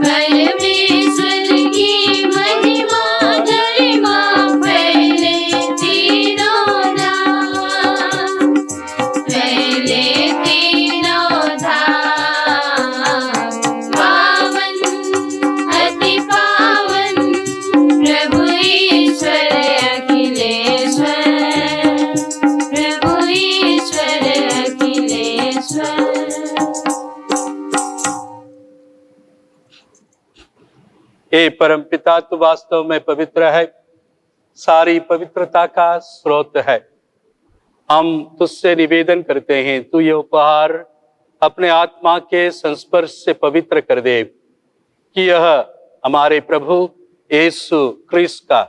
परमेश्वर की महिमा गरिमा फैले तीनों धाम, फैले तीनों धाम, पावन अति पावन प्रभु ईश्वर अखिलेश्वर, प्रभु ईश्वर अखिलेश्वर। हे परम पिता, तू वास्तव में पवित्र है, सारी पवित्रता का स्रोत है। हम तुझसे निवेदन करते हैं, तू ये उपहार अपने आत्मा के संस्पर्श से पवित्र कर दे कि यह हमारे प्रभु यीशु क्रिस्त का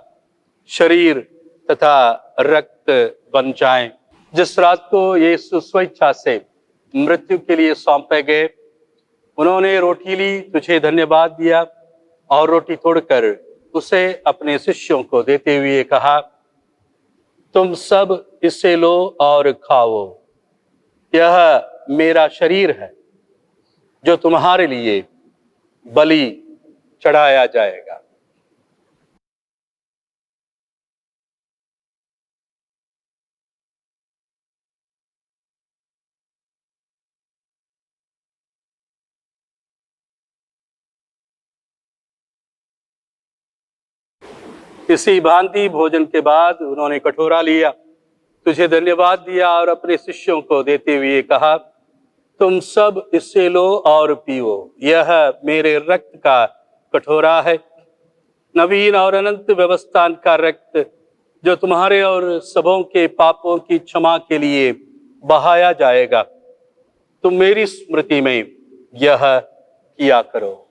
शरीर तथा रक्त बन जाए। जिस रात को यीशु स्वेच्छा से मृत्यु के लिए सौंपे गए, उन्होंने रोटी ली, तुझे धन्यवाद दिया और रोटी तोड़कर उसे अपने शिष्यों को देते हुए कहा, तुम सब इसे लो और खाओ, यह मेरा शरीर है जो तुम्हारे लिए बलि चढ़ाया जाएगा। इसी भांति भोजन के बाद उन्होंने कटोरा लिया, तुझे धन्यवाद दिया और अपने शिष्यों को देते हुए कहा, तुम सब इससे लो और पियो, यह मेरे रक्त का कटोरा है, नवीन और अनंत व्यवस्था का रक्त, जो तुम्हारे और सबों के पापों की क्षमा के लिए बहाया जाएगा। तुम मेरी स्मृति में यह किया करो।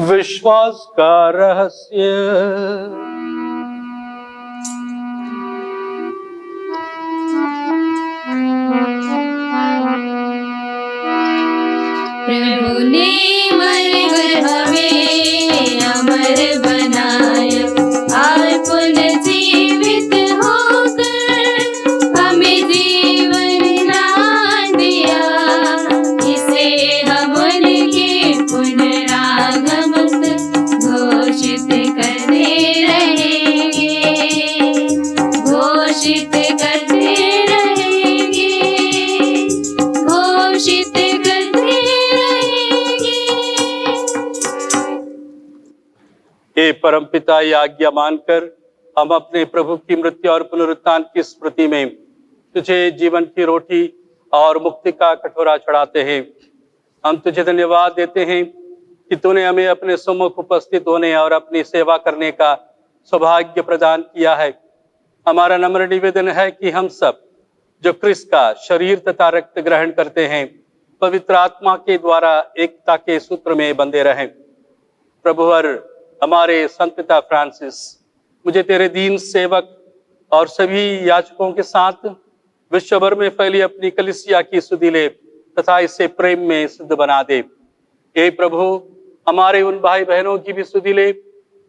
विश्वास का रहस्य। प्रभु ने मरकर हमें अमर बनाया और पुनर्जीवित होकर हमें जीवन दान दिया। इसे हम उनके पुनरागमन घोषित करते रहेंगे, घोषित करते रहेंगे। परमपिता, ये आज्ञा मानकर हम अपने प्रभु की मृत्यु और पुनरुत्थान की स्मृति में तुझे जीवन की रोटी और मुक्ति का कटोरा चढ़ाते हैं। हम तुझे धन्यवाद देते हैं कि तूने हमें अपने सम्मुख उपस्थित होने और अपनी सेवा करने का सौभाग्य प्रदान किया है। हमारा नम्र निवेदन है कि हम सब जो क्रिस्त का शरीर तथा रक्त ग्रहण करते हैं, पवित्र आत्मा के द्वारा एकता के सूत्र में बंधे रहें। प्रभुवर हमारे संत पिता फ्रांसिस मुझे तेरे दीन सेवक और सभी याचकों के साथ विश्व भर में फैली अपनी कलीसिया की सुधीले तथा इसे प्रेम में सिद्ध बना दे। हे प्रभु, हमारे उन भाई बहनों की भी सुधीले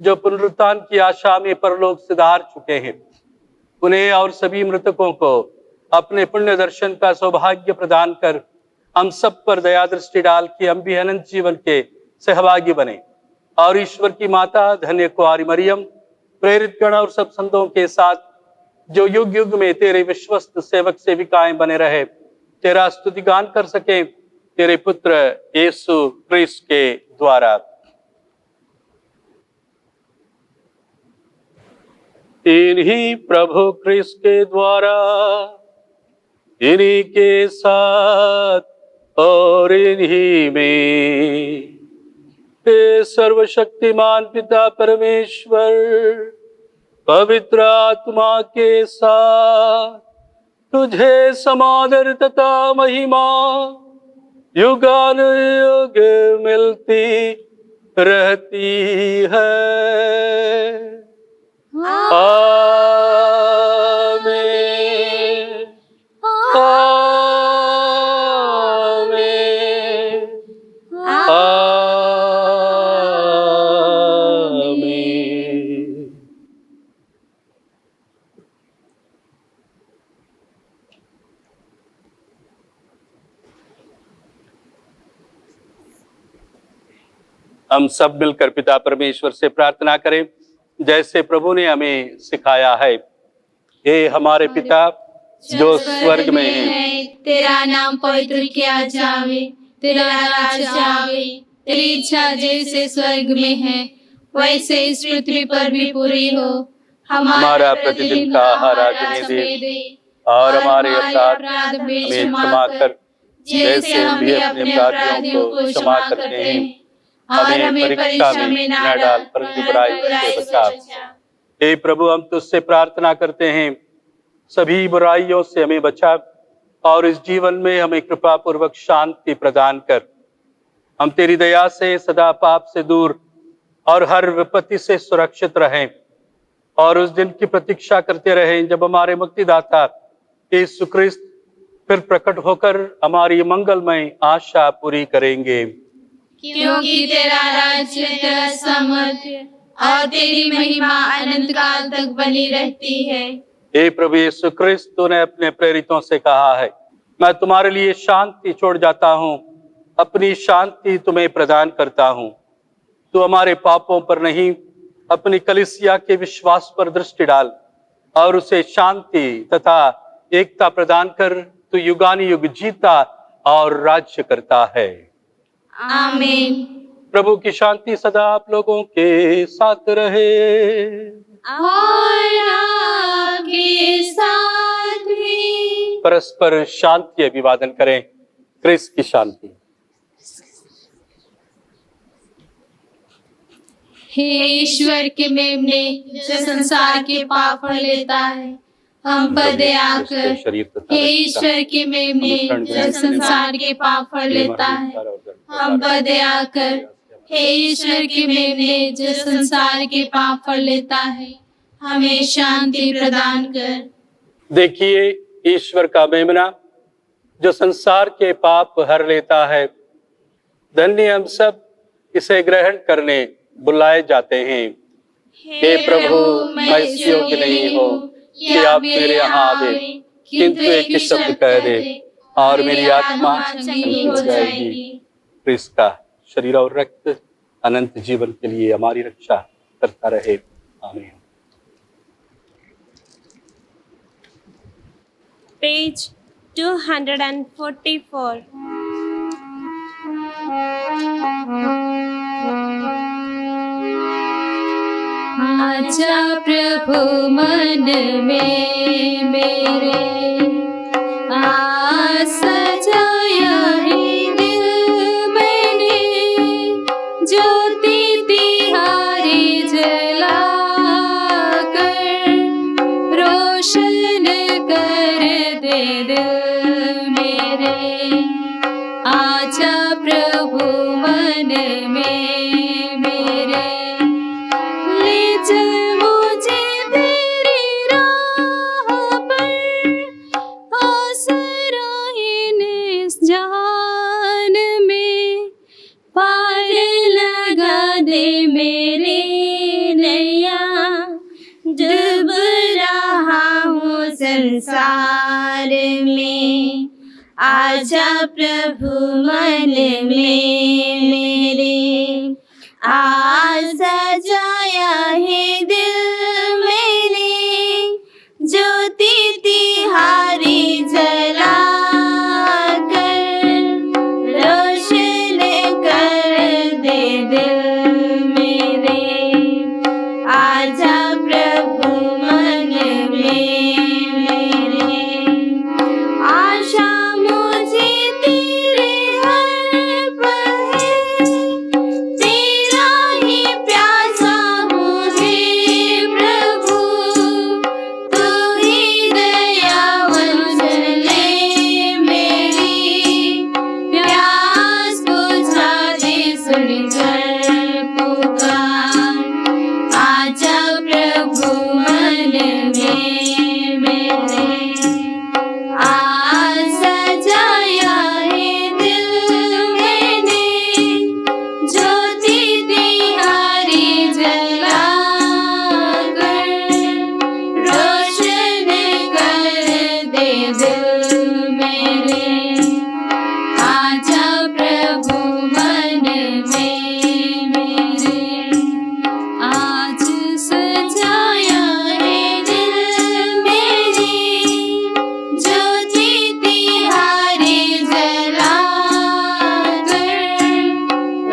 जो पुनरुत्थान की आशा में परलोक सिधार चुके हैं, उन्हें और सभी मृतकों को अपने पुण्य दर्शन का सौभाग्य प्रदान कर हम सब पर दया दृष्टि डाल के हम भी अनंत जीवन के सहभागी बने और ईश्वर की माता धन्य कुआरी मरियम, प्रेरित गण और सब संतों के साथ जो युग युग में तेरे विश्वस्त सेवक सेविकाएं बने रहे, तेरा स्तुति गान कर सके तेरे पुत्र यीशु क्रिस्त के द्वारा। इन्हीं प्रभु क्रिस्त के द्वारा, इन्हीं के साथ और इन्हीं में हे सर्वशक्तिमान पिता परमेश्वर, पवित्र आत्मा के साथ तुझे समादर तथा महिमा युगानुयुग मिलती रहती है। आमीन। आमीन। आमीन। हम सब मिलकर पिता परमेश्वर से प्रार्थना करें जैसे प्रभु ने हमें सिखाया है। हे हमारे पिता जो स्वर्ग में है, तेरा नाम पवित्र किया जावे, तेरा राज्य आवे, तेरी इच्छा जैसे स्वर्ग में है वैसे इस पृथ्वी पर भी पूरी हो। हमारा प्रतिदिन का आहार आज हमें दे और हमारे अपराध हमें क्षमा कर जैसे हम भी अपने अपराधियों को क्षमा करते हैं। हमें परीक्षा में ना डाल परंतु बुराई से बचा। हे प्रभु, हम तुझसे प्रार्थना करते हैं सभी बुराइयों से हमें बचा और इस जीवन में हमें कृपा पूर्वक शांति प्रदान कर। हम तेरी दया से सदा पाप से दूर और हर विपत्ति से सुरक्षित रहें और उस दिन की प्रतीक्षा करते रहें जब हमारे मुक्तिदाता यीशु क्रिस्त फिर प्रकट होकर हमारी मंगलमय आशा पूरी करेंगे। क्योंकि तेरा राज्य, तेरा सामर्थ्य और तेरी महिमा अनंत काल तक बनी रहती है। हे प्रभु यीशु क्रिस्त, तूने अपने प्रेरितों से कहा है, मैं तुम्हारे लिए शांति छोड़ जाता हूँ, अपनी शांति तुम्हें प्रदान करता हूँ। तू हमारे पापों पर नहीं, अपनी कलीसिया के विश्वास पर दृष्टि डाल और उसे शांति तथा एकता प्रदान कर। तू युगानुयुग जीता और राज्य करता है। आमीन। प्रभु की शांति सदा आप लोगों के साथ रहे। और आपके साथ भी। परस्पर शांति अभिवादन करें। क्रिस्त की शांति। हे ईश्वर के मेमने जो संसार के पाप हर लेता है, हम पर दया कर। हे ईश्वर के मेमने जो संसार के पाप हर लेता है, हम पर दया कर। हे ईश्वर के मेमने जो संसार के पाप हर लेता है, हमें शांति प्रदान कर। देखिए ईश्वर का मेमना जो संसार के पाप हर लेता है। धन्य हम सब इसे ग्रहण करने बुलाए जाते हैं। हे प्रभु, मैं इस योग्य नहीं हूँ कि आप मेरे यहाँ आवे, किंतु एक शब्द कह दे और मेरी आत्मा चंगी हो जाएगी। क्रिस्त का शरीर और रक्त अनंत जीवन के लिए हमारी रक्षा करता रहे। आमीन। पेज 244। आजा प्रभु मन में मेरे, सजाया है दिल मैंने, ज्योति तिहारी जला कर, रोशन कर दे दिल मेरे। आजा प्रभु मन में मेरे, ले चल मुझे तेरी राह पर, आसराइन इस जहान में, पार लगा दे मेरे नैया, डूब रहा हूँ संसार में। आजा प्रभु मन में मेरे, सजाया है दिल मैंने, ज्योति तिहारी जला कर, रोशन कर दे दिल मेरे। आजा प्रभु मन में मेरे, आशा मुझे तेरे हर पल है, तेरा ही प्यासा हूँ हे प्रभु, तू ही दयावान चले मेरी, प्यास बुझा दे सुनकर पुकार। आजा प्रभु मन में मेरे, सजाया है दिल मैंने, ज्योति तिहारी जला कर, रोशन कर दे दिल मेरे। आजा प्रभु मन में मेरे, आज सजाया है दिल मेरी, ज्योति तिहारी जला कर,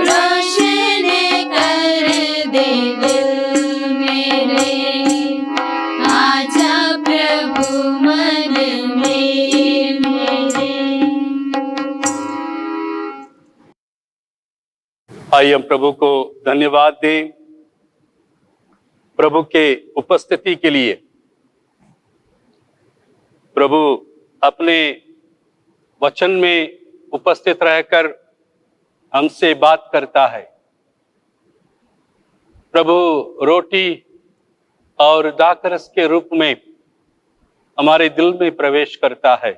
रोशन कर दे दिल मेरे। आजा प्रभु मन में मेरे। आइए हम प्रभु को धन्यवाद दें प्रभु के उपस्थिति के लिए। प्रभु अपने वचन में उपस्थित रहकर हमसे बात करता है। प्रभु रोटी और दाखरस के रूप में हमारे दिल में प्रवेश करता है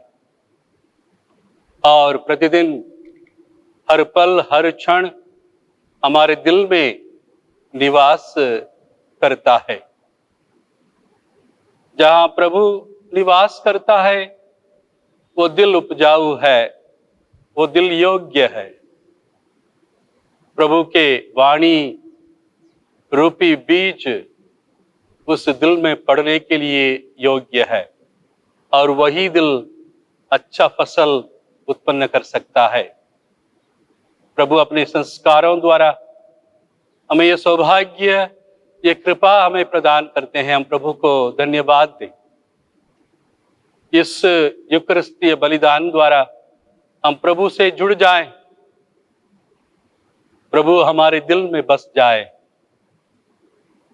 और प्रतिदिन हर पल हर क्षण हमारे दिल में निवास करता है। जहां प्रभु निवास करता है वो दिल उपजाऊ है, वो दिल योग्य है। प्रभु के वाणी रूपी बीज उस दिल में पड़ने के लिए योग्य है और वही दिल अच्छा फसल उत्पन्न कर सकता है। प्रभु अपने संस्कारों द्वारा हमें यह सौभाग्य, ये कृपा हमें प्रदान करते हैं। हम प्रभु को धन्यवाद दें। इस यूकरिस्तीय बलिदान द्वारा हम प्रभु से जुड़ जाएं, प्रभु हमारे दिल में बस जाए,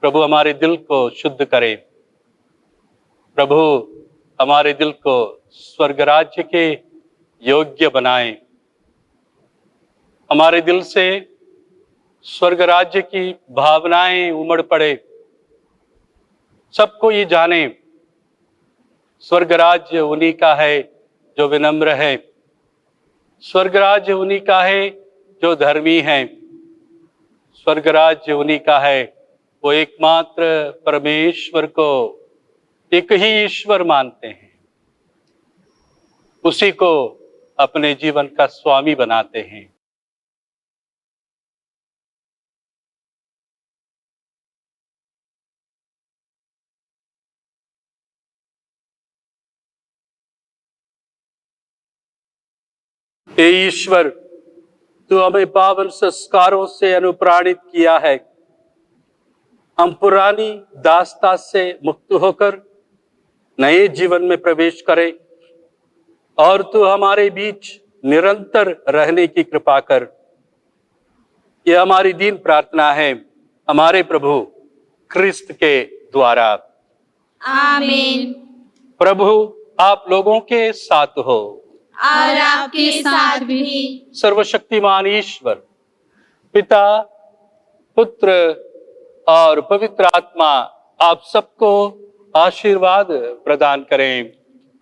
प्रभु हमारे दिल को शुद्ध करे, प्रभु हमारे दिल को स्वर्ग राज्य के योग्य बनाए, हमारे दिल से स्वर्ग राज्य की भावनाएं उमड़ पड़े। सबको ये जाने स्वर्ग राज्य उन्हीं का है जो विनम्र है, स्वर्ग राज्य उन्हीं का है जो धर्मी है, स्वर्ग राज्य उन्हीं का है वो एकमात्र परमेश्वर को एक ही ईश्वर मानते हैं, उसी को अपने जीवन का स्वामी बनाते हैं। हे ईश्वर, तू हमें पावन संस्कारों से अनुप्राणित किया है। हम पुरानी दास्ता से मुक्त होकर नए जीवन में प्रवेश करें और तू हमारे बीच निरंतर रहने की कृपा कर। यह हमारी दीन प्रार्थना है हमारे प्रभु क्रिस्त के द्वारा। आमीन। प्रभु आप लोगों के साथ हो और आपके साथ भी। सर्वशक्तिमान ईश्वर पिता, पुत्र और पवित्र आत्मा आप सबको आशीर्वाद प्रदान करें।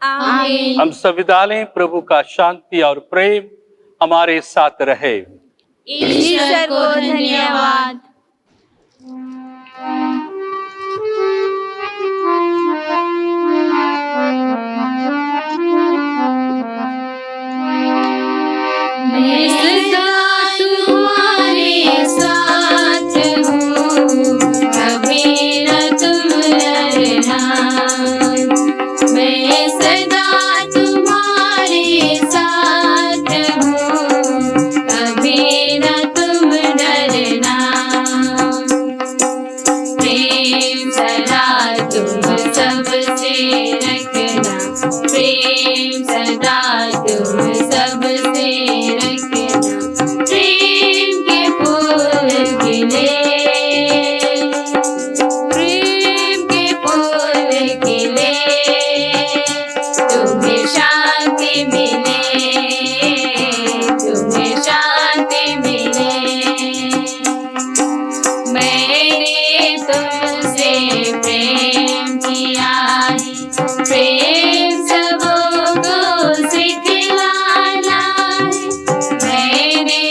आमीन। हम सब विदा लें। प्रभु का शांति और प्रेम हमारे साथ रहे। ईश्वर को धन्यवाद। मैं सदा तुम्हारे साथ हूँ, कभी न तुम डरना। मैं सदा तुम्हारे साथ हूँ, कभी न तुम डरना। प्रेम सदा तुम सबसे रखना, प्रेम सदा तुम सबसे रखना। प्रेम के फूल खिले, प्रेम के फूल खिले, तुम्हें शांति मिले, तुम्हें शांति मिले। मैंने तुमसे प्रेम किया है, प्रेम सबको सिखलाना है। मैंने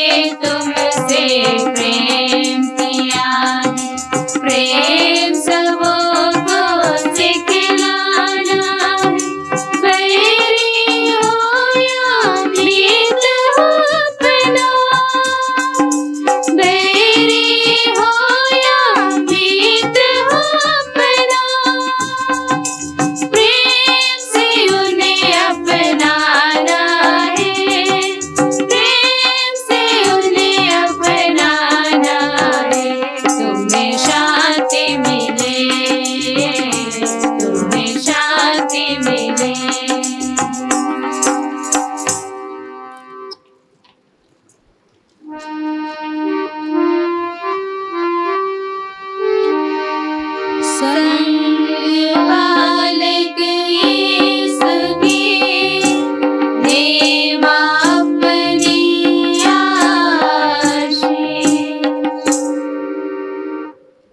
तुमसे प्रेम किया है, प्रेम सबको सिखलाना है। बैरी हो या मित्र हो अपना, बैरी हो या मित्र हो अपना, प्रेम से उन्हें अपनाना है, प्रेम से उन्हें अपनाना है। तुम्हें शांति मिले, तुम्हें शांति मिले। संग